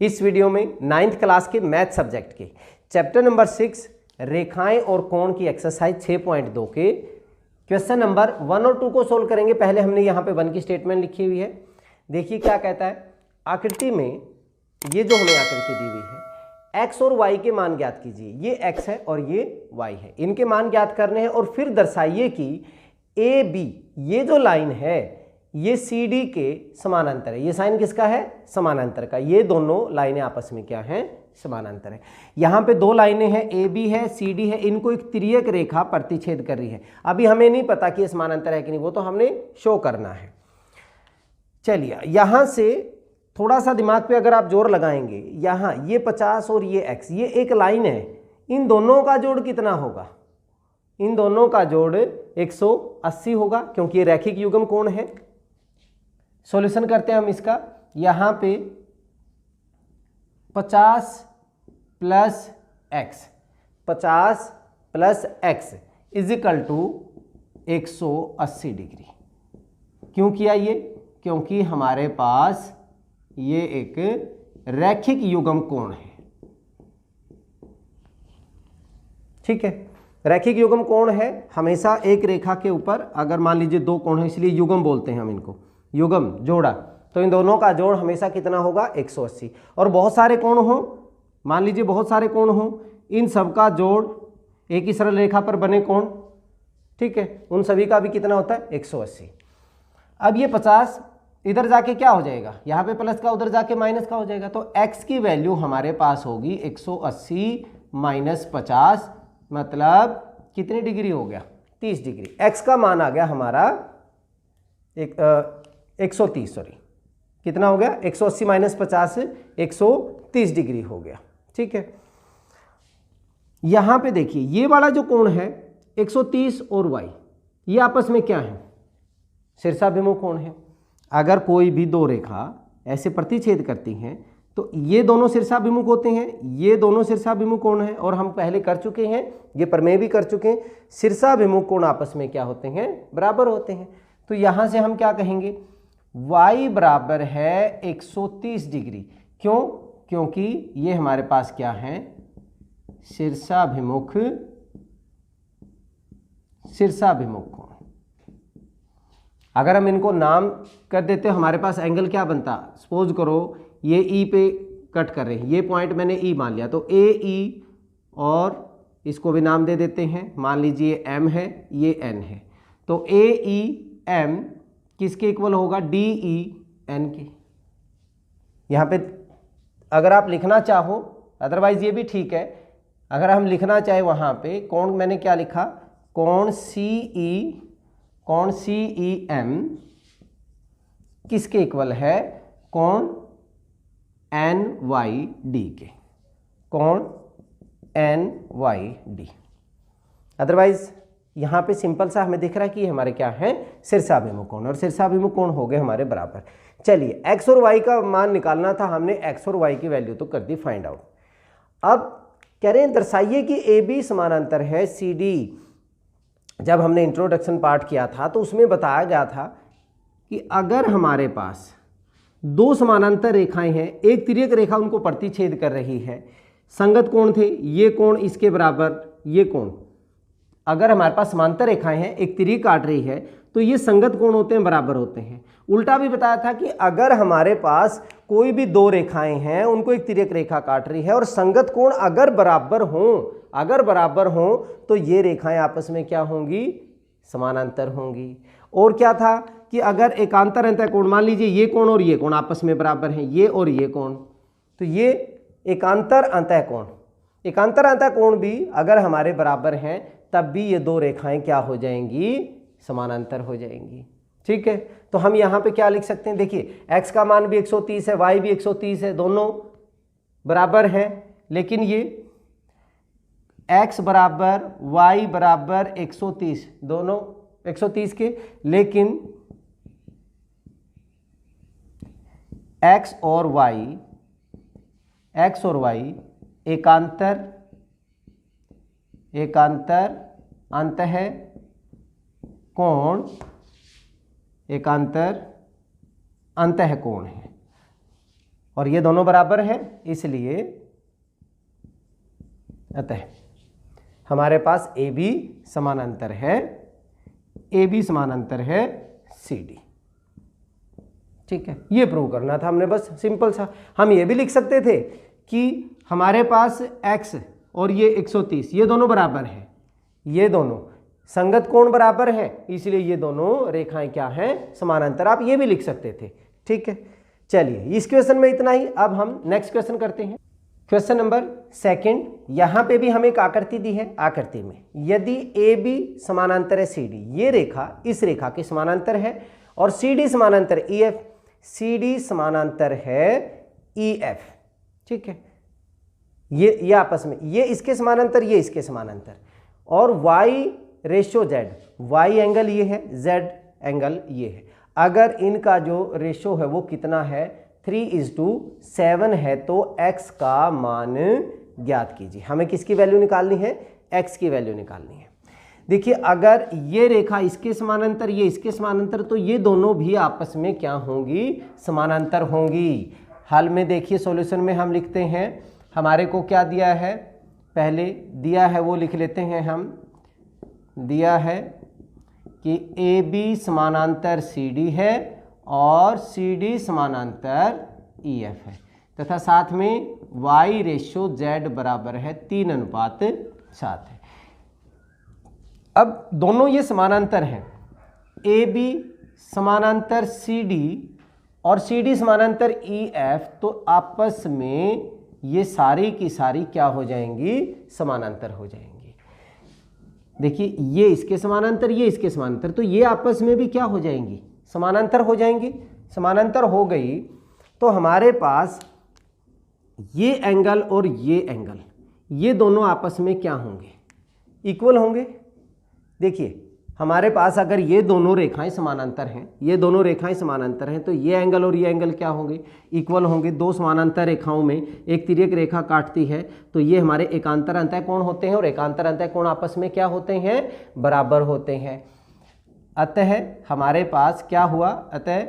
इस वीडियो में 9th class के मैथ सब्जेक्ट के चैप्टर नंबर 6 रेखाएं और कोण की एक्सरसाइज 6.2 के क्वेश्चन नंबर 1 और 2 को सोल्व करेंगे। पहले हमने यहाँ पे 1 की स्टेटमेंट लिखी हुई है। देखिए क्या कहता है, आकृति में ये जो हमें आकृति दी हुई है x और y के मान ज्ञात कीजिए। ये x है और ये y है, इनके मान ज्ञात करने हैं और फिर दर्शाइए कि ए बी ये जो लाइन है ये सी डी के समानांतर है। ये साइन किसका है? समानांतर का। ये दोनों लाइनें आपस में क्या हैं? समानांतर है। यहाँ पे दो लाइनें हैं, ए बी है, सी डी है, इनको एक तिर्यक रेखा प्रतिच्छेद कर रही है। अभी हमें नहीं पता कि ये समानांतर है कि नहीं, वो तो हमने शो करना है। चलिए यहाँ से थोड़ा सा दिमाग पे अगर आप जोर लगाएंगे, यहाँ ये 50 और ये x, ये एक लाइन है, इन दोनों का जोड़ कितना होगा? इन दोनों का जोड़ 180 होगा, क्योंकि ये रैखिक युग्म कोण है। सॉल्यूशन करते हैं हम इसका। यहाँ पे 50 plus x, 50 plus x is equal to 180 degree. क्यों किया ये? क्योंकि हमारे पास ये एक रैखिक युग्म कोण है। ठीक है, रैखिक युग्म कोण है। हमेशा एक रेखा के ऊपर अगर मान लीजिए दो कोण है, इसलिए युग्म बोलते हैं हम इनको, युग्म जोड़ा, तो इन दोनों का जोड़ हमेशा कितना होगा? 180। और बहुत सारे कोण हो, मान लीजिए बहुत सारे कोण हो, इन सब का जोड़ एक ही सरल रेखा पर बने कोण, ठीक है, उन सभी का भी कितना होता है? 180। अब ये 50 इधर जाके क्या हो जाएगा? यहाँ पे प्लस का, उधर जाके माइनस का हो जाएगा। तो x की वैल्यू हमारे पास होगी 180 माइनस 50, मतलब कितनी डिग्री हो गया? 30 डिग्री। x का मान आ गया हमारा 130, सॉरी कितना हो गया? 180 माइनस 50 130 डिग्री हो गया। ठीक है, यहाँ पे देखिए ये वाला जो कोण है 130 और y, ये आपस में क्या है? शीर्षाभिमुख कोण है। अगर कोई भी दो रेखा ऐसे प्रतिच्छेद करती हैं तो ये दोनों शीर्षाभिमुख होते हैं, ये दोनों शीर्षाभिमुख कोण हैं, और हम पहले कर चुके हैं, ये प्रमेय भी कर चुके हैं, शीर्षाभिमुख कोण आपस में क्या होते हैं? बराबर होते हैं। तो यहाँ से हम क्या कहेंगे? y बराबर है 130 डिग्री। क्यों? क्योंकि ये हमारे पास क्या है? शीर्षाभिमुख कोण। अगर हम इनको नाम कर देते हो, हमारे पास एंगल क्या बनता? सपोज करो ये ई पे कट कर रहे हैं, ये पॉइंट मैंने ई मान लिया, तो ए ई, और इसको भी नाम दे देते हैं, मान लीजिए एम है, ये एन है। तो ए ई एम किसके इक्वल होगा? डी ई एन के। यहाँ पे अगर आप लिखना चाहो, अदरवाइज ये भी ठीक है, अगर हम लिखना चाहे वहाँ पे कोण, मैंने क्या लिखा? कोण सी ई एम किसके इक्वल है? कोण एन वाई डी के। कोण एन वाई डी। अदरवाइज यहाँ पे सिंपल सा हमें दिख रहा है कि हमारे क्या है? शीर्षाभिमुख कोण, और शीर्षाभिमुख कोण हो गए हमारे बराबर। चलिए x और y का मान निकालना था, हमने x और y की वैल्यू तो कर दी फाइंड आउट। अब कह रहे हैं दर्शाइए कि ए बी समानांतर है सी डी। जब हमने इंट्रोडक्शन पार्ट किया था तो उसमें बताया गया था कि अगर हमारे पास दो समानांतर रेखाएं हैं, एक तिर्यक रेखा उनको प्रतिच्छेद कर रही है, संगत कोण थे, ये कोण इसके बराबर, ये कोण, अगर हमारे पास समांतर रेखाएं हैं, एक तिर्यक काट रही है, तो ये संगत कोण होते हैं, बराबर होते हैं। उल्टा भी बताया था कि अगर हमारे पास कोई भी दो रेखाएं हैं, उनको एक तिर्यक रेखा काट रही है, और संगत कोण अगर बराबर हों, तो ये रेखाएं आपस में क्या होंगी? समानांतर होंगी। और क्या था कि अगर एकांतर अंतः कोण, मान लीजिए ये कोण और ये कोण आपस में बराबर हैं, ये और ये कोण, तो ये एकांतर अंतः कोण भी अगर हमारे बराबर हैं, तब भी ये दो रेखाएं क्या हो जाएंगी? समानांतर हो जाएंगी। ठीक है, तो हम यहाँ पे क्या लिख सकते हैं? देखिए x का मान भी 130 है, y भी 130 है, दोनों बराबर हैं, लेकिन ये x बराबर y बराबर 130, दोनों 130 के, लेकिन x और y एकांतर अंतः कोण है। और ये दोनों बराबर हैं, इसलिए अतः हमारे पास ए बी समानांतर है, ए बी समानांतर है सी डी। ठीक है, ये प्रूव करना था हमने, बस सिंपल सा। हम ये भी लिख सकते थे कि हमारे पास x और ये 130 ये दोनों बराबर हैं, ये दोनों संगत कोण बराबर है, इसलिए ये दोनों रेखाएं क्या हैं, समानांतर। आप ये भी लिख सकते थे। ठीक है, चलिए इस क्वेश्चन में इतना ही। अब हम नेक्स्ट क्वेश्चन करते हैं। Question number 2। यहां पे भी हमें एक आकृति दी है। आकृति में यदि ए बी समानांतर है सी डी, ये रेखा इस रेखा के समानांतर है, और सी डी समानांतर ई एफ, सी डी समानांतर है ई एफ। ठीक है, ये आपस में, ये इसके समानांतर, ये इसके समानांतर, और y ratio z, y angle ये है, z एंगल ये है। अगर इनका जो रेशो है वो कितना है, 3:7 है, तो x का मान ज्ञात कीजिए। हमें किसकी वैल्यू निकालनी है, x की वैल्यू निकालनी है। देखिए, अगर ये रेखा इसके समानांतर, ये इसके समानांतर, तो ये दोनों भी आपस में क्या होंगी, समानांतर होंगी। हल में देखिए, सॉल्यूशन में हम लिखते हैं, हमारे को क्या दिया है, पहले दिया है वो लिख लेते हैं हम। दिया है कि ए बी समानांतर सी डी है और सी डी समानांतर ई एफ है, तथा साथ में y रेशो z बराबर है 3:7 है। अब दोनों ये समानांतर हैं, ए बी समानांतर सी डी और सी डी समानांतर ई एफ, तो आपस में ये सारी की सारी क्या हो जाएंगी, समानांतर हो जाएंगी। देखिए, ये इसके समानांतर, ये इसके समानांतर, तो ये आपस में भी क्या हो जाएंगी, समानांतर हो जाएंगी। समानांतर हो गई तो हमारे पास ये एंगल और ये एंगल, ये दोनों आपस में क्या होंगे, इक्वल होंगे। देखिए, हमारे पास अगर ये दोनों रेखाएं समानांतर हैं, ये दोनों रेखाएं समानांतर हैं, तो ये एंगल और ये एंगल क्या होंगे, इक्वल होंगे। दो समानांतर रेखाओं में एक तिर्यक रेखा काटती है, तो ये हमारे एकांतर अंतः कोण होते हैं, और एकांतर अंतः कोण आपस में क्या होते हैं, बराबर होते हैं। अतः हमारे पास क्या हुआ, अतः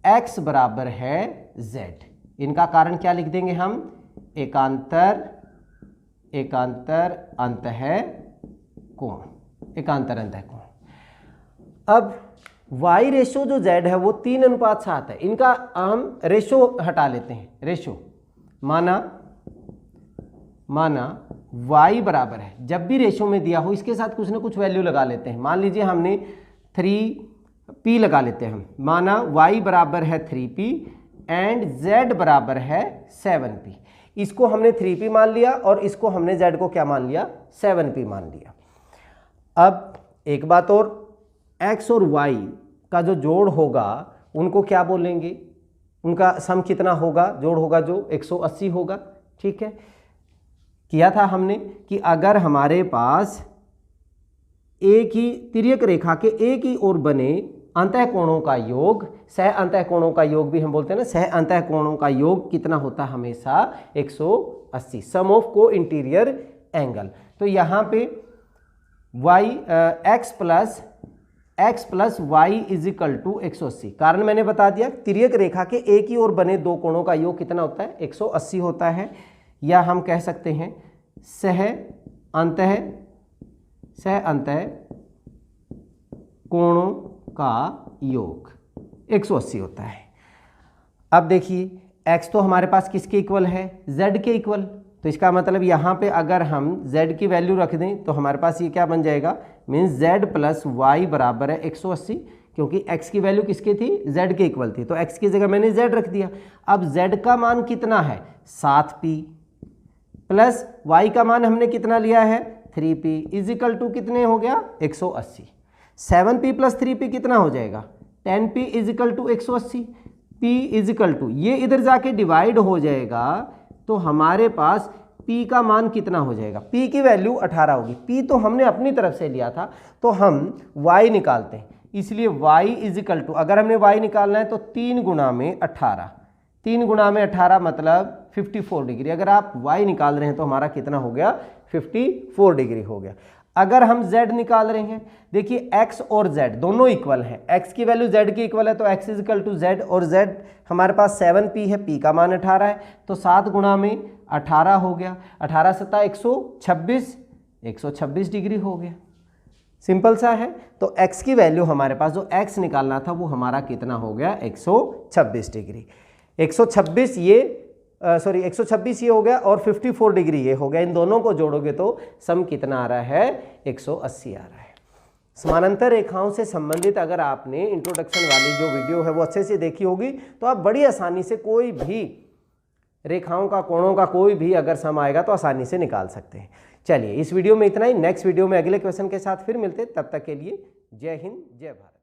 x बराबर है z। इनका कारण क्या लिख देंगे हम, एकांतर अंतः कोण, एकांतर अंतः कोण। अब y रेशो जो z है वो 3:7 है। इनका हम रेशो हटा लेते हैं। रेशो माना y बराबर है, जब भी रेशो में दिया हो इसके साथ कुछ ना कुछ वैल्यू लगा लेते हैं। मान लीजिए हमने 3p लगा लेते हैं हम, माना y बराबर है 3p एंड z बराबर है 7p। इसको हमने 3p मान लिया और इसको हमने z को क्या मान लिया, 7p मान लिया। अब एक बात और, x और y का जो जोड़ होगा उनको क्या बोलेंगे, उनका सम कितना होगा, जोड़ होगा जो 180 होगा। ठीक है, किया था हमने कि अगर हमारे पास एक ही तिर्यक रेखा के एक ही ओर बने अंतः कोणों का योग, सह अंतः कोणों का योग भी हम बोलते हैं ना, सह अंतः कोणों का योग कितना होता है, हमेशा 180, sum of co-interior angle. तो यहाँ पे x plus y is equal to 180। कारण मैंने बता दिया, तिर्यक रेखा के एक ही ओर बने दो कोणों का योग कितना होता है, 180 होता है। या हम कह सकते हैं सह अंतः कोणों का योग 180 होता है। अब देखिए, x तो हमारे पास किसके इक्वल है, z के इक्वल। तो इसका मतलब यहाँ पे अगर हम z की वैल्यू रख दें तो हमारे पास ये क्या बन जाएगा, मीन्स z प्लस वाई बराबर है 180, क्योंकि x की वैल्यू किसकी थी, z के इक्वल थी, तो x की जगह मैंने z रख दिया। अब z का मान कितना है, 7p, प्लस y का मान हमने कितना लिया है, 3p, इज इक्वल टू कितने हो गया, 180। 7p प्लस 3p कितना हो जाएगा, 10p is equal to 180। p is equal to, ये इधर जाके डिवाइड हो जाएगा, तो हमारे पास p का मान कितना हो जाएगा, p की वैल्यू 18 होगी। p तो हमने अपनी तरफ से लिया था, तो हम y निकालते हैं, इसलिए y इज इक्वल टू, अगर हमने y निकालना है तो 3 गुना में 18, 3 गुना में 18 मतलब 54 डिग्री। अगर आप y निकाल रहे हैं तो हमारा कितना हो गया, 54 डिग्री हो गया। अगर हम z निकाल रहे हैं, देखिए x और z दोनों इक्वल हैं, x की वैल्यू z की इक्वल है तो x is equal to z, और z हमारे पास 7p है, p का मान 18 है, तो 7 गुणा में 18 हो गया, 18 सत्ता 126, 126 डिग्री हो गया। सिंपल सा है। तो x की वैल्यू हमारे पास जो x निकालना था वो हमारा कितना हो गया, 126 डिग्री। 126 ये 126 ये हो गया और 54 डिग्री ये हो गया। इन दोनों को जोड़ोगे तो सम कितना आ रहा है, 180 आ रहा है। समानांतर रेखाओं से संबंधित अगर आपने इंट्रोडक्शन वाली जो वीडियो है वो अच्छे से देखी होगी तो आप बड़ी आसानी से कोई भी रेखाओं का, कोणों का कोई भी अगर सम आएगा तो आसानी से निकाल सकते हैं। चलिए इस वीडियो में इतना ही, नेक्स्ट वीडियो में अगले क्वेश्चन के साथ फिर मिलते हैं, तब तक के लिए जय हिंद जय भारत।